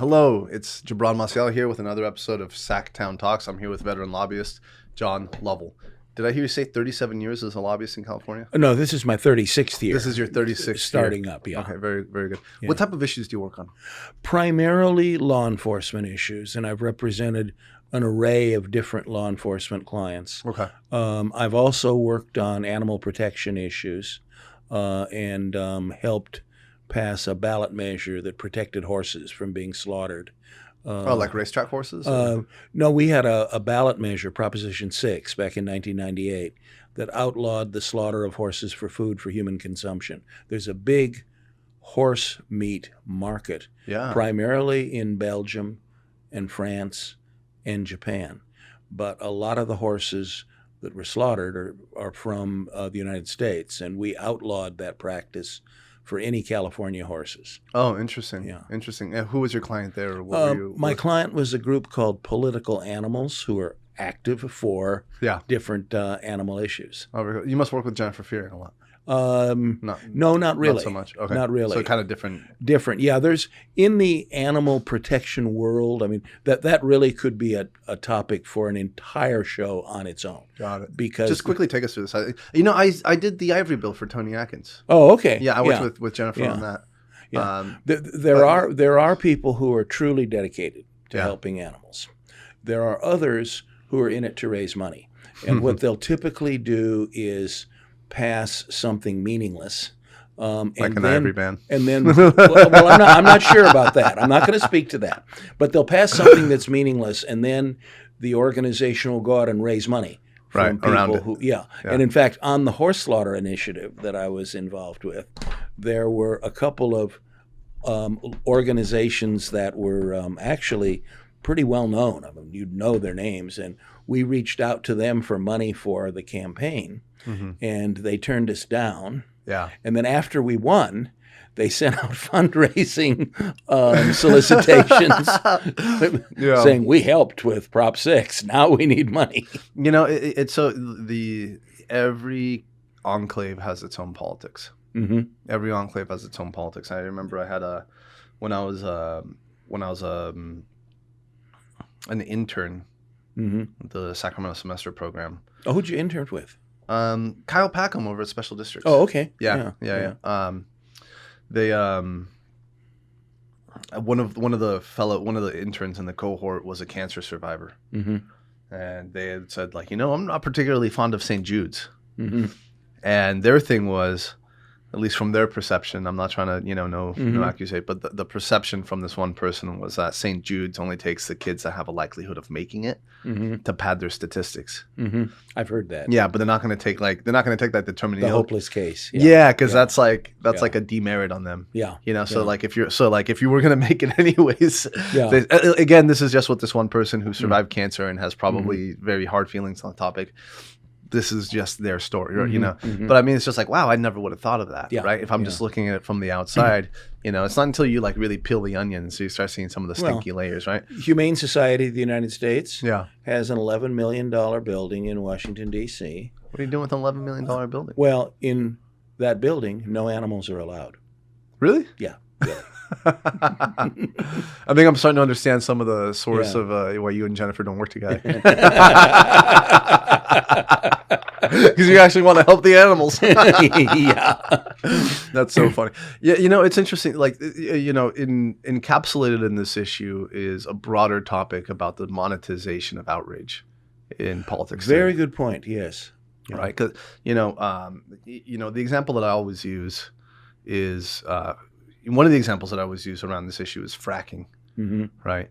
Hello, it's Gibran Maciel here with another episode of Sacktown Talks. I'm here with veteran lobbyist John Lovell. Did I hear you say 37 years as a lobbyist in California? No, this is my 36th year. This is your 36th starting year. up, yeah. Okay, very, very good. Yeah. What type of issues do you work on? Primarily law enforcement issues, and I've represented an array of different law enforcement clients. Okay. I've also worked on animal protection issues and helped pass a ballot measure that protected horses from being slaughtered. Like racetrack horses? No, we had a ballot measure, Proposition 6, back in 1998, that outlawed the slaughter of horses for food for human consumption. There's a big horse meat market, primarily in Belgium and France and Japan. But a lot of the horses that were slaughtered are from the United States, and we outlawed that practice for any California horses. Oh, interesting. Yeah. Interesting. Who was your client there? What my client was a group called Political Animals, who are active for different animal issues. Oh, you must work with Jennifer Fearing a lot. No, not really. Not so much. Okay. Not really. So kind of different. Different. Yeah, there's in the animal protection world, I mean, that really could be a topic for an entire show on its own. Got it. Because just quickly take us through this. I did the Ivory Bill for Tony Atkins. Oh, okay. Yeah, I worked with Jennifer on that. Yeah. There are people who are truly dedicated to helping animals. There are others who are in it to raise money. And what they'll typically do is pass something meaningless, like an ivory ban, and then well, I'm not sure about that. I'm not going to speak to that. But they'll pass something that's meaningless, and then the organization will go out and raise money from people around it. who, And in fact, on the horse slaughter initiative that I was involved with, there were a couple of organizations that were actually pretty well known. I mean, you'd know their names, and we reached out to them for money for the campaign. And they turned us down. Yeah. And then after we won, they sent out fundraising solicitations saying, we helped with Prop 6. Now we need money. You know, it's so every enclave has its own politics. Every enclave has its own politics. I remember I had when I was an intern at the Sacramento semester program. Oh, who'd you intern with? Kyle Packham over at Special Districts. Oh, okay. Yeah. They one of the interns in the cohort was a cancer survivor, and they had said I'm not particularly fond of St. Jude's, and their thing was, at least from their perception, I'm not trying to no accusate, but the perception from this one person was that St. Jude's only takes the kids that have a likelihood of making it to pad their statistics. I've heard that. Yeah, but they're not going to take that determining the hopeless case. Yeah, because that's like a demerit on them. Yeah, So if you were going to make it anyways, again, this is just what this one person who survived cancer and has probably very hard feelings on the topic. This is just their story, But I mean, it's just like, wow, I never would have thought of that, right? If I'm just looking at it from the outside, it's not until you really peel the onion so you start seeing some of the stinky layers, right? Humane Society of the United States has an $11 million building in Washington, D.C. What are you doing with an $11 million building? Well, in that building, no animals are allowed. Really? Yeah. Really. I think I'm starting to understand some of the source of why you and Jennifer don't work together. Because you actually want to help the animals. That's so funny. Yeah, it's interesting. Encapsulated in this issue is a broader topic about the monetization of outrage in politics. Very good point. Yes. Yeah. Right. Because the example that I always use is one of the examples that I always use around this issue is fracking. Right.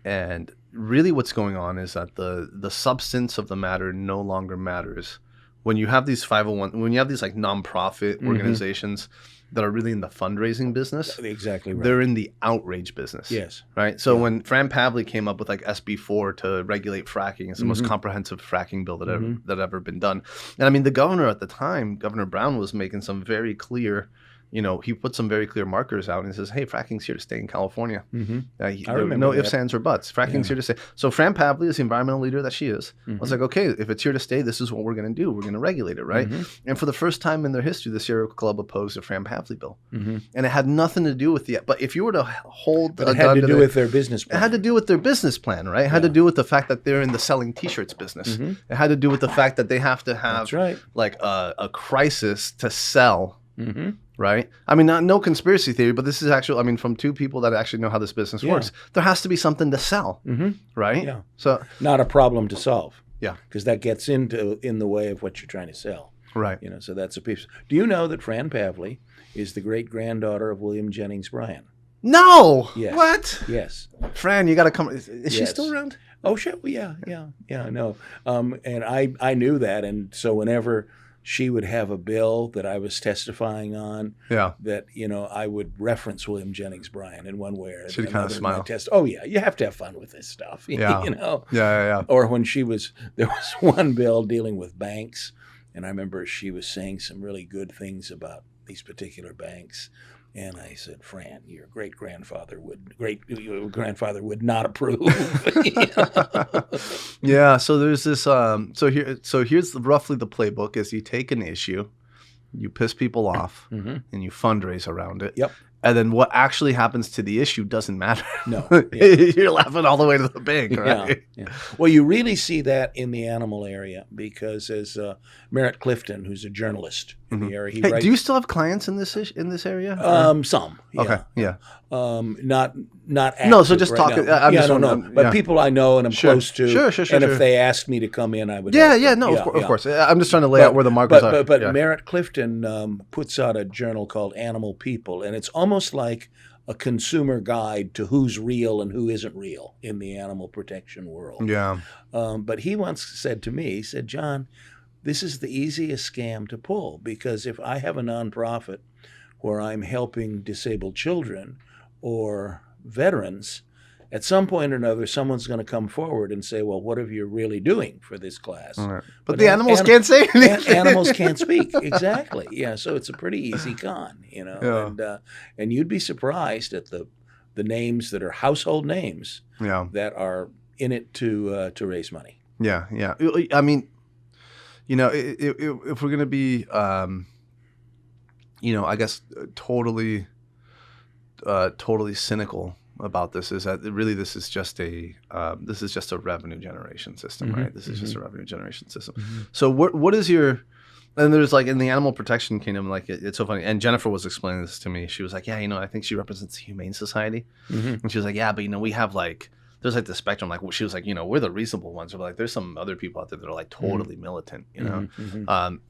And really what's going on is that the substance of the matter no longer matters. When you have these nonprofit organizations that are really in the fundraising business, exactly right. They're in the outrage business. Yes. Right. So when Fran Pavley came up with SB4 to regulate fracking, it's the most comprehensive fracking bill that ever been done. And I mean, the governor at the time, Governor Brown, was making some very clear he put some very clear markers out and says, hey, fracking's here to stay in California. I There were remember no that. ifs, ands, or buts. Fracking's here to stay. So Fran Pavley, as the environmental leader that she is, was like, okay, if it's here to stay, this is what we're going to do. We're going to regulate it, right? And for the first time in their history, the Sierra Club opposed the Fran Pavley bill. And it had nothing to do with but if you were to hold But a it had gun to to do with their business plan. it had to do with their business plan, right? It had to do with the fact that they're in the selling T-shirts business. It had to do with the fact that they have to have That's right. like a crisis to sell, right? I mean, no conspiracy theory, but this is actually, I mean, from two people that actually know how this business works. There has to be something to sell, right? Yeah. So Not a problem to solve. Yeah. Because that gets in the way of what you're trying to sell. Right. So that's a piece. Do you know that Fran Pavley is the great-granddaughter of William Jennings Bryan? No. Yes. What? Yes. Fran, you got to come. Is she Yes. still around? Oh, sure. Yeah. I know. And I knew that, and so whenever she would have a bill that I was testifying on, Yeah. that I would reference William Jennings Bryan in one way or another. She'd kind of in my smile. Oh yeah, you have to have fun with this stuff. Yeah. Yeah. Or when there was one bill dealing with banks, and I remember she was saying some really good things about these particular banks. And I said, Fran, your great-grandfather would not approve. Yeah. So there's this. So here's roughly the playbook: is you take an issue, you piss people off, and you fundraise around it. Yep. And then what actually happens to the issue doesn't matter. No. You're laughing all the way to the bank, right? Yeah. Well, you really see that in the animal area because as Merritt Clifton, who's a journalist in the area, he writes. Do you still have clients in this area? Some. Yeah. Okay. Yeah. Not active No, so just right talk. now. I'm just no. wondering, But yeah. people I know and I'm close to. Sure. And if they asked me to come in, I would. Yeah. help Yeah. them. No. Of course. I'm just trying to lay out where the markers are. But Yeah. Merritt Clifton puts out a journal called Animal People, and it's almost like a consumer guide to who's real and who isn't real in the animal protection world. Yeah. But he once said to me, he said, John, this is the easiest scam to pull because if I have a nonprofit where I'm helping disabled children or veterans, at some point or another, someone's going to come forward and say, well, what are you really doing for this class? All right. But the animals can't say anything. Animals can't speak. Exactly. Yeah. So it's a pretty easy con, Yeah. And you'd be surprised at the names that are household names Yeah. that are in it to raise money. Yeah. Yeah. I mean, if we're going to be, I guess totally cynical about this, is that really this is just a revenue generation system, right? This is just a revenue generation system. So what is your, and there's like in the animal protection kingdom, like it's so funny. And Jennifer was explaining this to me. She was like, yeah, I think she represents the Humane Society. And she was like, yeah, but we have like, there's like the spectrum. Like she was like, we're the reasonable ones. But like, there's some other people out there that are like totally militant,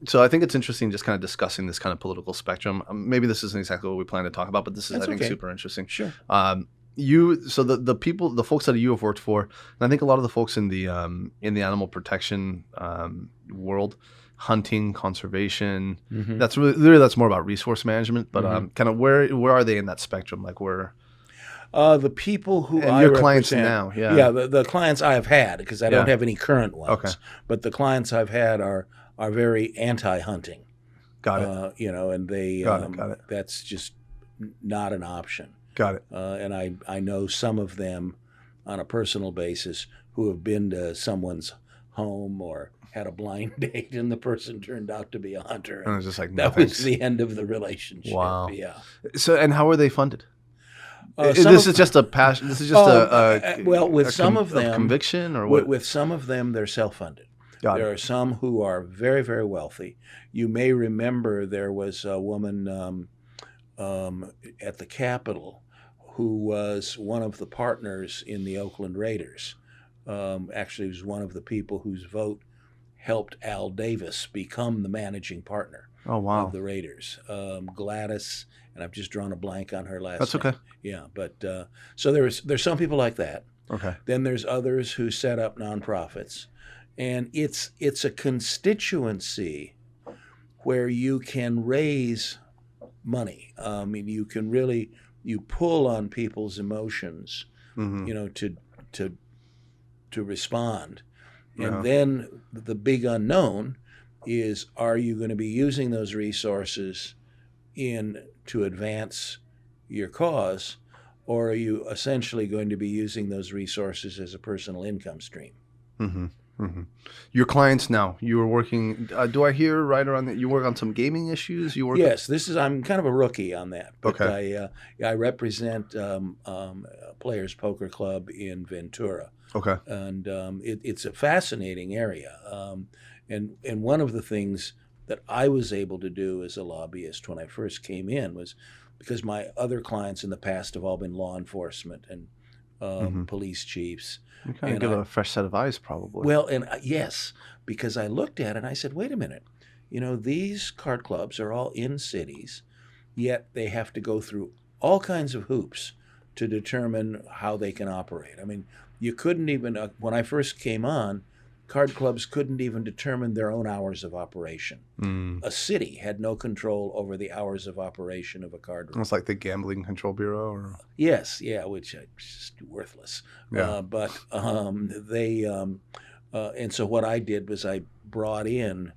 So I think it's interesting just kind of discussing this kind of political spectrum. Maybe this isn't exactly what we plan to talk about, but this is, I think, super interesting. Sure. So the people, the folks that you have worked for, and I think a lot of the folks in the animal protection world, hunting, conservation, that's that's more about resource management. But kind of where are they in that spectrum? Like where? The people who and I your clients represent, now, the clients I have had, because I don't have any current ones. Okay. But the clients I've had are very anti-hunting. Got it. And they Got it. that's just not an option. Got it. And I know some of them on a personal basis who have been to someone's home or had a blind date and the person turned out to be a hunter. And it was just like, that was the end of the relationship. Wow. Yeah. So, and how are they funded? This is just a passion. This is just with some of them, conviction, or what? With some of them, they're self-funded. There are some who are very, very wealthy. You may remember there was a woman at the Capitol who was one of the partners in the Oakland Raiders. Actually, was one of the people whose vote helped Al Davis become the managing partner of the Raiders. Gladys, and I've just drawn a blank on her last name. That's okay. Yeah, but so there's some people like that. Okay. Then there's others who set up nonprofits, and it's a constituency where you can raise money. I mean, you can really pull on people's emotions, to respond, and then the big unknown is: are you going to be using those resources in to advance your cause, or are you essentially going to be using those resources as a personal income stream? Mm-hmm. Mm-hmm. Your clients now, you were working, do I hear right around that you work on some gaming issues? Yes, I'm kind of a rookie on that, but Okay. I represent Players Poker Club in Ventura. Okay. And it's a fascinating area. And one of the things that I was able to do as a lobbyist when I first came in was because my other clients in the past have all been law enforcement and police chiefs. You kind of give a fresh set of eyes, probably. Well, and yes, because I looked at it and I said, wait a minute, these card clubs are all in cities, yet they have to go through all kinds of hoops to determine how they can operate. I mean, you couldn't even, when I first came on, card clubs couldn't even determine their own hours of operation. A city had no control over the hours of operation of a card room. It's like the Gambling Control Bureau? Or... Yes, yeah, which is just worthless. Yeah. But they, and so what I did was I brought in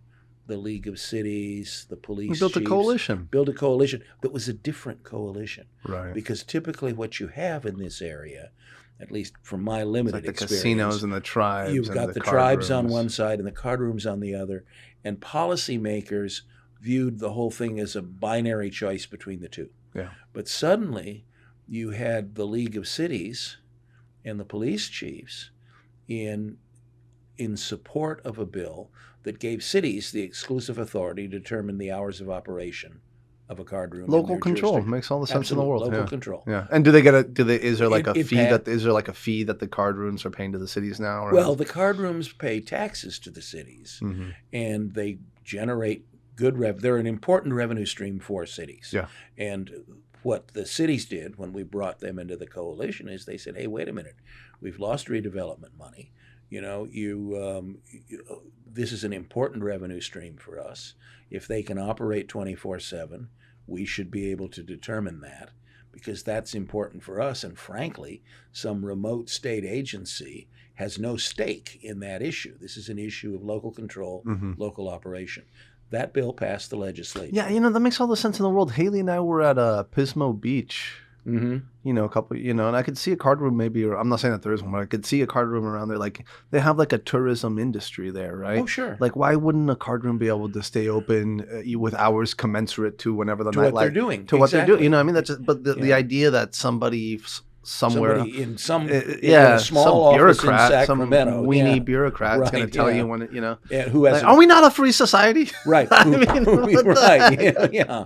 the League of Cities, the police built chiefs, a coalition. Built a coalition that was a different coalition. Right. Because typically what you have in this area, at least from my limited like the experience, casinos and the tribes. You've got the tribes on one side and the card rooms on the other, and policymakers viewed the whole thing as a binary choice between the two. Yeah. But suddenly, you had the League of Cities and the police chiefs in support of a bill that gave cities the exclusive authority to determine the hours of operation of a card room. Local control makes all the sense in the world. Local control. Yeah. And do they get is there like a fee that the card rooms are paying to the cities now? Or well, the card rooms pay taxes to the cities, and they generate good they're an important revenue stream for cities. Yeah. And what the cities did when we brought them into the coalition is they said, hey, wait a minute, we've lost redevelopment money. This is an important revenue stream for us. If they can operate 24/7, we should be able to determine that, because that's important for us. And frankly, some remote state agency has no stake in that issue. This is an issue of local control, local operation. That bill passed the legislature. Yeah, that makes all the sense in the world. Haley and I were at Pismo Beach. A couple, and I could see a card room maybe, or I'm not saying that there is one, but I could see a card room around there. Like they have like a tourism industry there, right? Oh, sure. Like why wouldn't a card room be able to stay open with hours commensurate to whenever the nightlife, what they're doing, to what they're doing? I mean, that's just, but the idea that somebody in some small some office bureaucrat, in Sacramento, some weenie bureaucrat is going to tell you when who has are we not a free society? Right. I mean, right. Yeah.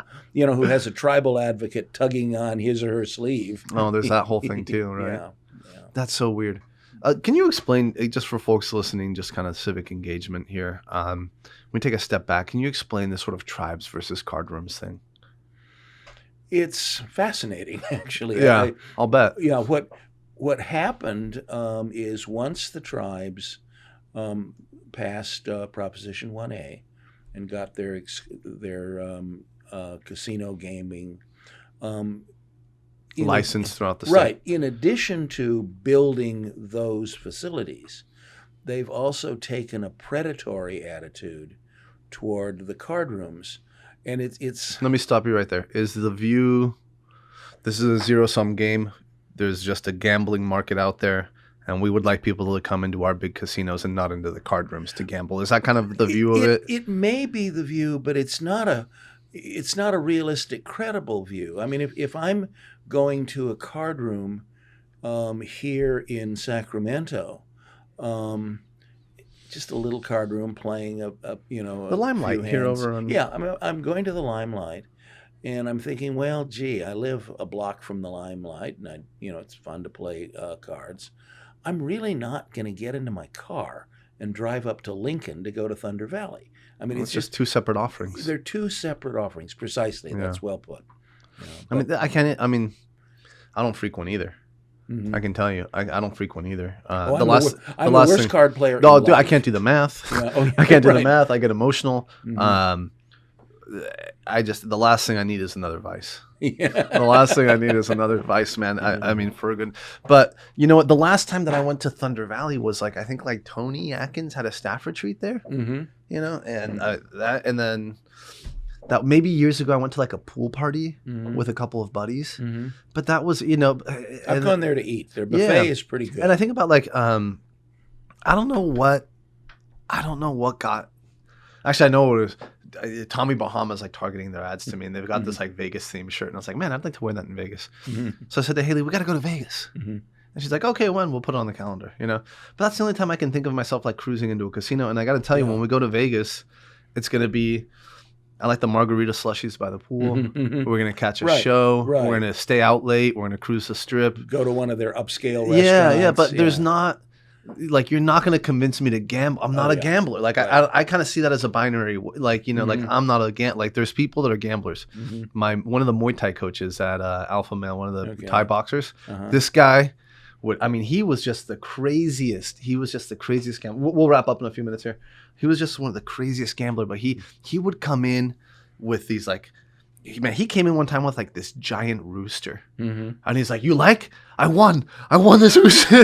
Who has a tribal advocate tugging on his or her sleeve. Oh, there's that whole thing too, right? Yeah. That's so weird. Can you explain, just for folks listening, just kind of civic engagement here? When we take a step back, can you explain this sort of tribes versus card rooms thing? It's fascinating, actually. Yeah, I'll bet. Yeah, what happened is once the tribes passed Proposition 1A and got their casino gaming licensed throughout the state. Right. In addition to building those facilities, they've also taken a predatory attitude toward the card rooms. And it's. Let me stop you right there. Is the view, this is a zero-sum game. There's just a gambling market out there, and we would like people to come into our big casinos and not into the card rooms to gamble. Is that kind of the view of it? It may be the view, but it's not a realistic, credible view. I mean, if I'm going to a card room here in Sacramento, just a little card room playing the Limelight here over on. Yeah, I'm going to the Limelight, and I'm thinking, well, gee, I live a block from the Limelight, and it's fun to play cards. I'm really not going to get into my car and drive up to Lincoln to go to Thunder Valley. I mean, it's just two separate offerings. They're two separate offerings, precisely. Yeah. That's well put. I don't freak one either. I can tell you, I don't freak one either. I'm the worst card player. No, dude, I can't do the math. Yeah. I can't do the math. I get emotional. The last thing I need is another vice. Yeah. The last thing I need is another vice, man. I mean, for a good. But you know what? The last time that I went to Thunder Valley was I think Tony Atkins had a staff retreat there. Mm-hmm. And then that maybe years ago I went to like a pool party with a couple of buddies, but that was, you know, I've gone there to eat. Their buffet is pretty good. And I think about like, I don't know what got, actually I know what it was. Tommy Bahama's like targeting their ads to me, and they've got this like Vegas themed shirt, and I was like, man, I'd like to wear that in Vegas. So I said to Haley, we got to go to Vegas. And she's like, okay, when? We'll put it on the calendar, you know? But that's the only time I can think of myself like cruising into a casino. And I got to tell you, when we go to Vegas, it's going to be, I like the margarita slushies by the pool. We're going to catch a show. We're going to stay out late. We're going to cruise the strip. Go to one of their upscale restaurants. Yeah, but there's not, like, you're not going to convince me to gamble. I'm not a gambler. Like, I kind of see that as a binary, like, you know, like, I'm not a gambler. Like, there's people that are gamblers. One of the Muay Thai coaches at Alpha Male, one of the Thai boxers, this guy, he was just the craziest. He was just the craziest gambler. We'll wrap up in a few minutes here. He was just one of the craziest gambler. But he would come in with these like, he came in one time with like this giant rooster, and he's like, "You like? I won this rooster."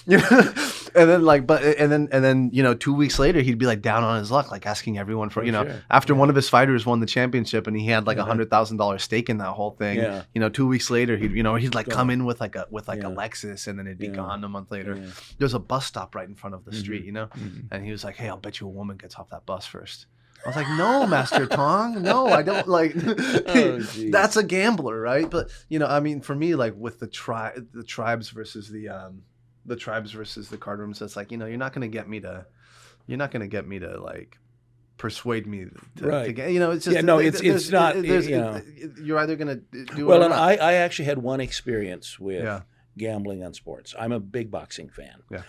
You know? And then you know, 2 weeks later he'd be like down on his luck, like asking everyone for, you know, after one of his fighters won the championship and he had like $100,000 stake in that whole thing. You know, 2 weeks later he'd like come in with like a Lexus, and then it'd be gone a month later. There's a bus stop right in front of the street, you know, and he was like, "Hey, I'll bet you a woman gets off that bus first." I was like, "No, Master Tong, no, I don't like." That's a gambler, right? But you know, I mean, for me, like with the tribes versus the Cardrooms, it's like, you know, you're not gonna get me to like persuade me to get, you know, it's just it's not. You know, you're either gonna do well. It or And not. I actually had one experience with gambling on sports. I'm a big boxing fan. Give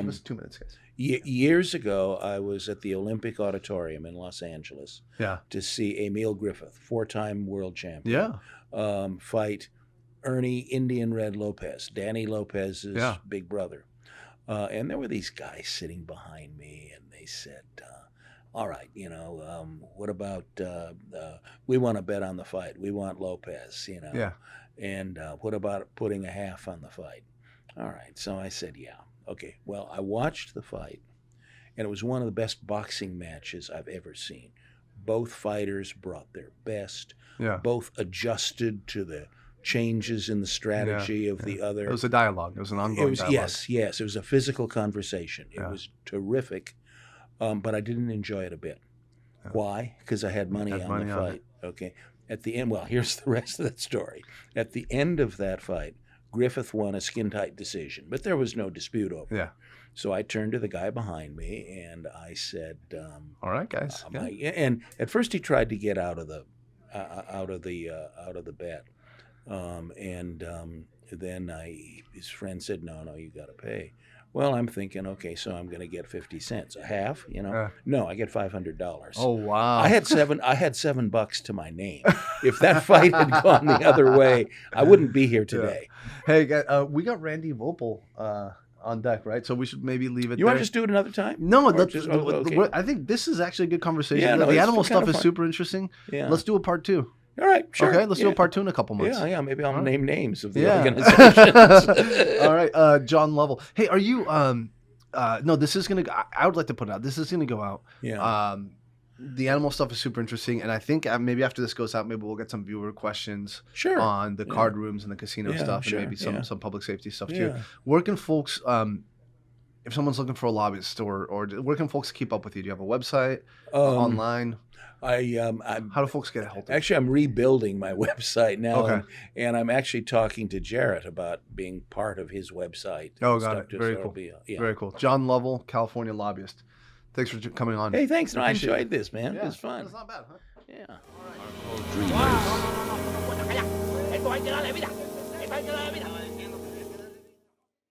us 2 minutes, guys. Years ago, I was at the Olympic Auditorium in Los Angeles to see Emil Griffith, 4-time world champion, fight Ernie Indian Red Lopez, Danny Lopez's big brother. And there were these guys sitting behind me, and they said, all right, you know, what about, we want to bet on the fight. We want Lopez, you know. Yeah. And what about putting a half on the fight? All right. So I said, yeah. Okay, well, I watched the fight, and it was one of the best boxing matches I've ever seen. Both fighters brought their best. Both adjusted to the changes in the strategy of the other. It was a dialogue. It was an ongoing dialogue. Yes. It was a physical conversation. It was terrific, but I didn't enjoy it a bit. Why? Because I had money on the fight. Okay. At the end, well, here's the rest of that story. At the end of that fight, Griffith won a skin-tight decision, but there was no dispute over it. So I turned to the guy behind me and I said, "All right, guys." And at first he tried to get out of the bet, then his friend said, "No, you got to pay." Well, I'm thinking, okay, so I'm going to get 50 cents, a half, you know. No, I get $500. Oh wow! I had $7 to my name. If that fight had gone the other way, I wouldn't be here today. Hey, we got Randy Vopel on deck, right? So we should maybe leave it. You want to just do it another time? No, I think this is actually a good conversation. The animal stuff is super interesting. Let's do a part 2. All right, sure. Okay, let's do a part 2 in a couple months. Maybe I'll name names of the organizations. All right, John Lovell. Hey, are you? No, this is gonna. I would like to put it out. This is gonna go out. The animal stuff is super interesting, and I think maybe after this goes out, maybe we'll get some viewer questions on the card rooms and the casino stuff, and maybe some public safety stuff too. Where can folks? If someone's looking for a lobbyist, or where can folks keep up with you? Do you have a website, online? How do folks get a hold of you? Actually, I'm rebuilding my website now, and I'm actually talking to Jarrett about being part of his website. Oh, got it. Very cool. Very cool. John Lovell, California lobbyist. Thanks for coming on. Hey, thanks. No, I enjoyed this, man. It was fun. It's not bad, huh? Yeah. Dreamers.